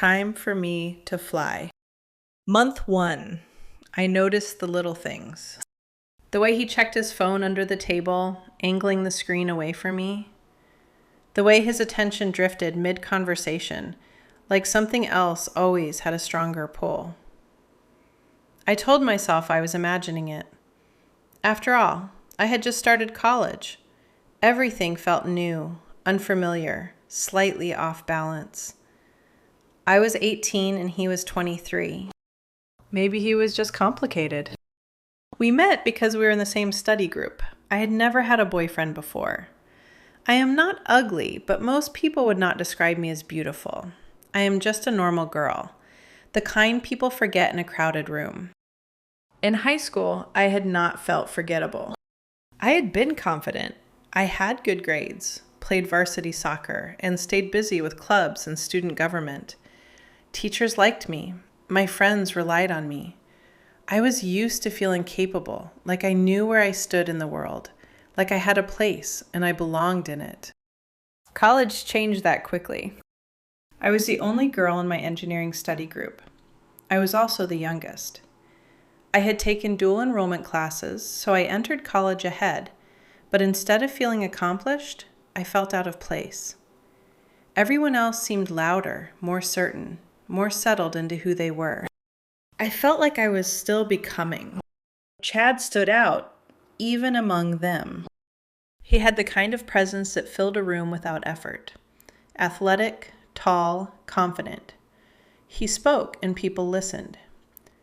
Time for me to fly. Month 1. I noticed the little things. The way he checked his phone under the table, angling the screen away from me. The way his attention drifted mid-conversation, like something else always had a stronger pull. I told myself I was imagining it. After all, I had just started college. Everything felt new, unfamiliar, slightly off balance. I was 18 and he was 23. Maybe he was just complicated. We met because we were in the same study group. I had never had a boyfriend before. I am not ugly, but most people would not describe me as beautiful. I am just a normal girl, the kind people forget in a crowded room. In high school, I had not felt forgettable. I had been confident. I had good grades, played varsity soccer, and stayed busy with clubs and student government. Teachers liked me. My friends relied on me. I was used to feeling capable, like I knew where I stood in the world, like I had a place and I belonged in it. College changed that quickly. I was the only girl in my engineering study group. I was also the youngest. I had taken dual enrollment classes, so I entered college ahead, but instead of feeling accomplished, I felt out of place. Everyone else seemed louder, more certain, more settled into who they were. I felt like I was still becoming. Chad stood out, even among them. He had the kind of presence that filled a room without effort. Athletic, tall, confident. He spoke and people listened.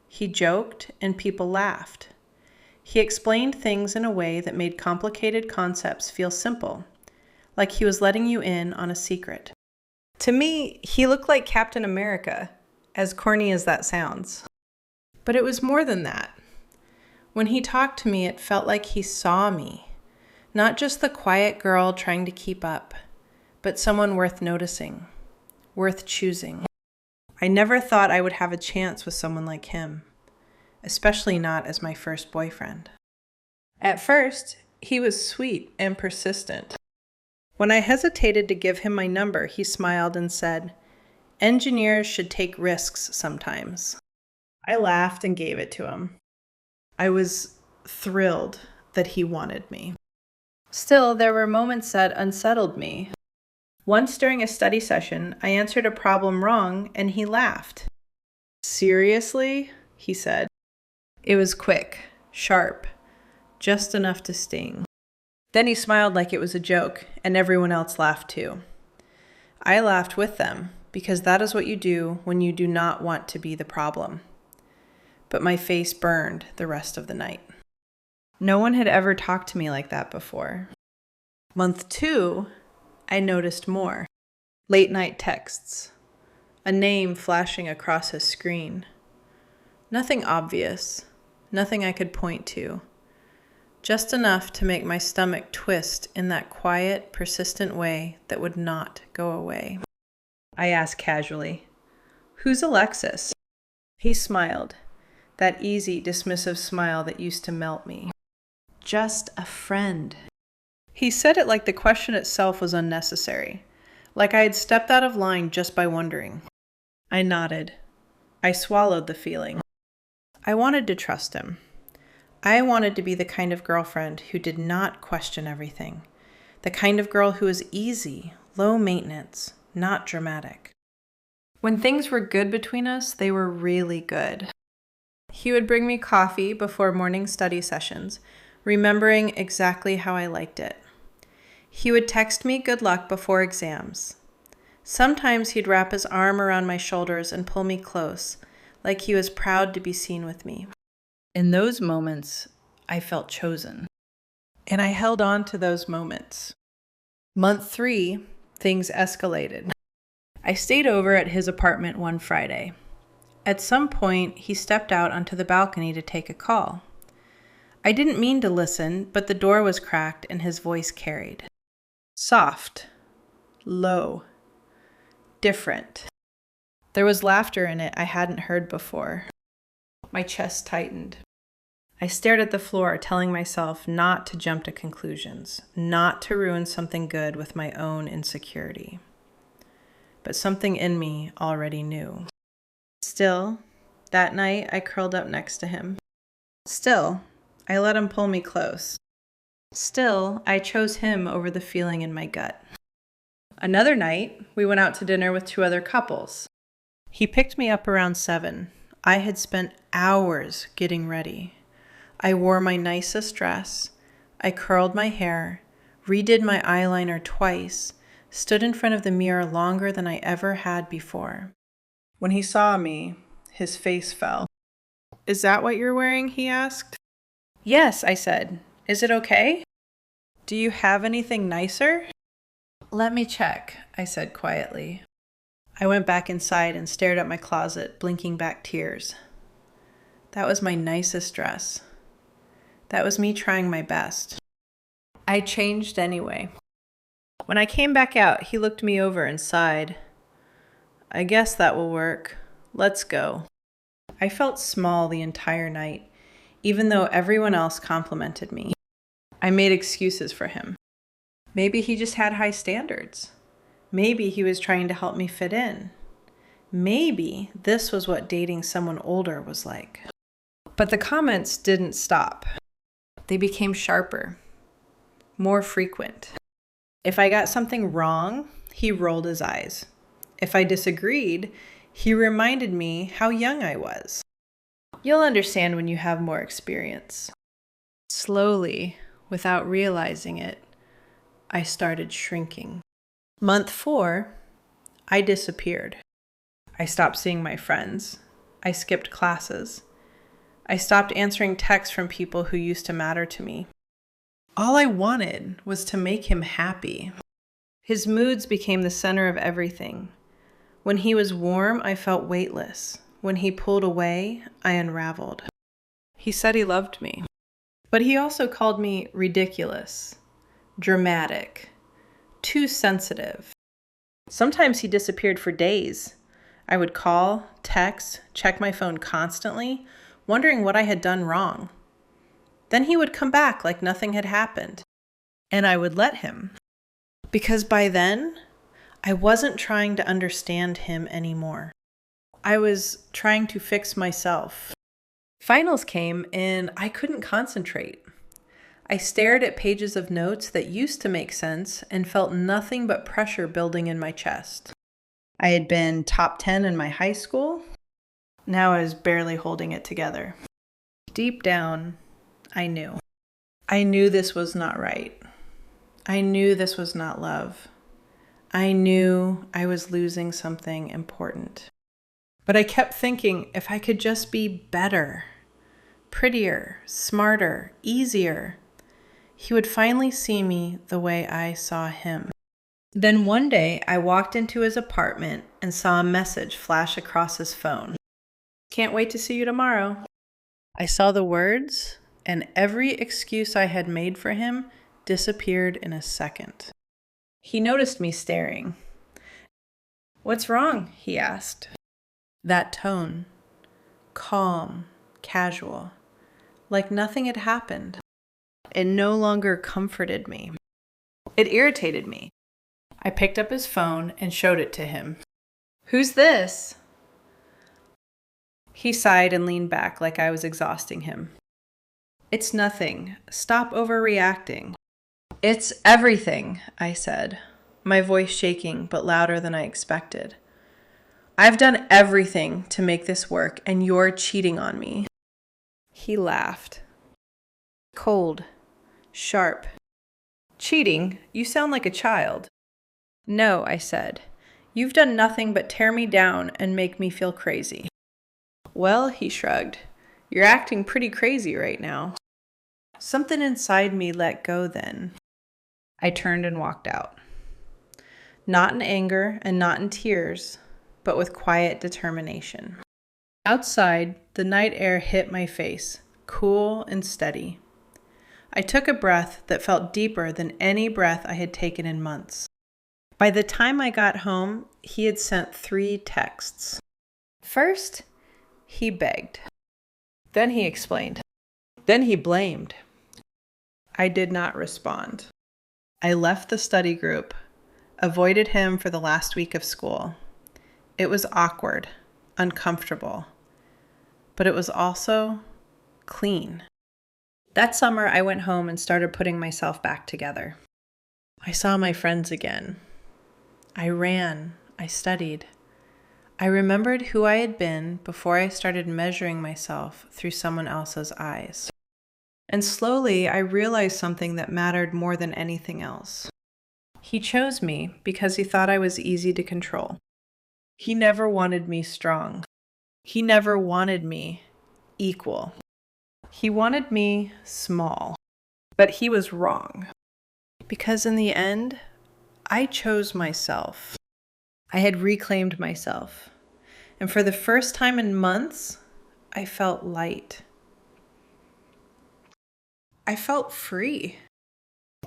He joked and people laughed. He explained things in a way that made complicated concepts feel simple, like he was letting you in on a secret. To me, he looked like Captain America, as corny as that sounds. But it was more than that. When he talked to me, it felt like he saw me. Not just the quiet girl trying to keep up, but someone worth noticing, worth choosing. I never thought I would have a chance with someone like him, especially not as my first boyfriend. At first, he was sweet and persistent. When I hesitated to give him my number, he smiled and said, "Engineers should take risks sometimes." I laughed and gave it to him. I was thrilled that he wanted me. Still, there were moments that unsettled me. Once during a study session, I answered a problem wrong and he laughed. "Seriously?" he said. It was quick, sharp, just enough to sting. Then he smiled like it was a joke, and everyone else laughed too. I laughed with them, because that is what you do when you do not want to be the problem. But my face burned the rest of the night. No one had ever talked to me like that before. Month 2, I noticed more. Late night texts. A name flashing across his screen. Nothing obvious. Nothing I could point to. Just enough to make my stomach twist in that quiet, persistent way that would not go away. I asked casually, "Who's Alexis?" He smiled, that easy, dismissive smile that used to melt me. "Just a friend." He said it like the question itself was unnecessary, like I had stepped out of line just by wondering. I nodded. I swallowed the feeling. I wanted to trust him. I wanted to be the kind of girlfriend who did not question everything, the kind of girl who was easy, low maintenance, not dramatic. When things were good between us, they were really good. He would bring me coffee before morning study sessions, remembering exactly how I liked it. He would text me good luck before exams. Sometimes he'd wrap his arm around my shoulders and pull me close, like he was proud to be seen with me. In those moments, I felt chosen. And I held on to those moments. Month 3, things escalated. I stayed over at his apartment one Friday. At some point, he stepped out onto the balcony to take a call. I didn't mean to listen, but the door was cracked and his voice carried. Soft, low, different. There was laughter in it I hadn't heard before. My chest tightened. I stared at the floor, telling myself not to jump to conclusions, not to ruin something good with my own insecurity. but something in me already knew. Still, that night I curled up next to him. Still, I let him pull me close. Still, I chose him over the feeling in my gut. Another night, we went out to dinner with 2 other couples. He picked me up around 7. I had spent hours getting ready. I wore my nicest dress. I curled my hair, redid my eyeliner twice, stood in front of the mirror longer than I ever had before. When he saw me, his face fell. "Is that what you're wearing?" he asked. "Yes," I said. "Is it okay? Do you have anything nicer?" "Let me check," I said quietly. I went back inside and stared at my closet, blinking back tears. That was my nicest dress. That was me trying my best. I changed anyway. When I came back out, he looked me over and sighed. "I guess that will work. Let's go." I felt small the entire night, even though everyone else complimented me. I made excuses for him. Maybe he just had high standards. Maybe he was trying to help me fit in. Maybe this was what dating someone older was like. But the comments didn't stop. They became sharper, more frequent. If I got something wrong, he rolled his eyes. If I disagreed, he reminded me how young I was. You'll understand when you have more experience. Slowly, without realizing it, I started shrinking. Month 4, I disappeared. I stopped seeing my friends. I skipped classes. I stopped answering texts from people who used to matter to me. All I wanted was to make him happy. His moods became the center of everything. When he was warm, I felt weightless. When he pulled away, I unraveled. He said he loved me, but he also called me ridiculous, dramatic, too sensitive. Sometimes he disappeared for days. I would call, text, check my phone constantly, wondering what I had done wrong. Then he would come back like nothing had happened, and I would let him. Because by then, I wasn't trying to understand him anymore. I was trying to fix myself. Finals came and I couldn't concentrate. I stared at pages of notes that used to make sense and felt nothing but pressure building in my chest. I had been top 10 in my high school. Now I was barely holding it together. Deep down, I knew. I knew this was not right. I knew this was not love. I knew I was losing something important. But I kept thinking if I could just be better, prettier, smarter, easier, he would finally see me the way I saw him. Then one day I walked into his apartment and saw a message flash across his phone. "Can't wait to see you tomorrow." I saw the words, and every excuse I had made for him disappeared in a second. He noticed me staring. "What's wrong?" he asked. That tone, calm, casual, like nothing had happened. It no longer comforted me. It irritated me. I picked up his phone and showed it to him. "Who's this?" He sighed and leaned back like I was exhausting him. "It's nothing. Stop overreacting." "It's everything," I said, my voice shaking but louder than I expected. "I've done everything to make this work, and you're cheating on me." He laughed. Cold, sharp. "Cheating? You sound like a child." "No," I said. "You've done nothing but tear me down and make me feel crazy." "Well," he shrugged, "you're acting pretty crazy right now." Something inside me let go then. I turned and walked out. Not in anger and not in tears, but with quiet determination. Outside, the night air hit my face, cool and steady. I took a breath that felt deeper than any breath I had taken in months. By the time I got home, he had sent 3 texts. First, he begged. Then he explained. Then he blamed. I did not respond. I left the study group, avoided him for the last week of school. It was awkward, uncomfortable, but it was also clean. That summer, I went home and started putting myself back together. I saw my friends again. I ran. I studied. I remembered who I had been before I started measuring myself through someone else's eyes. And slowly, I realized something that mattered more than anything else. He chose me because he thought I was easy to control. He never wanted me strong. He never wanted me equal. He wanted me small. But he was wrong. Because in the end, I chose myself. I had reclaimed myself. And for the first time in months, I felt light. I felt free.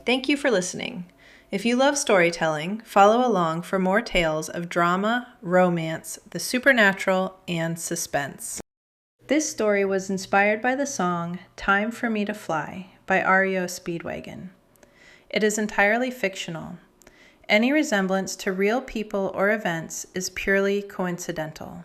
Thank you for listening. If you love storytelling, follow along for more tales of drama, romance, the supernatural, and suspense. This story was inspired by the song Time for Me to Fly by REO Speedwagon. It is entirely fictional. Any resemblance to real people or events is purely coincidental.